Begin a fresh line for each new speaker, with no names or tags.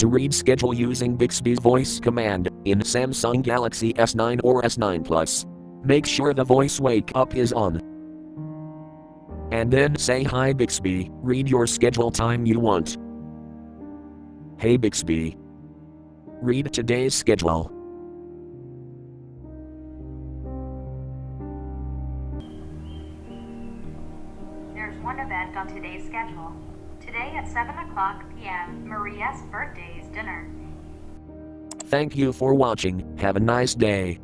to read schedule using Bixby's voice command in Samsung Galaxy S9 or S9 Plus. Make sure the voice wake up is on. And then say, "Hi Bixby, read your schedule time you want." Hey Bixby, read today's schedule.
There's one event on today's schedule. Today at 7 o'clock p.m., Maria's birthday's dinner.
Thank you for watching. Have a nice day.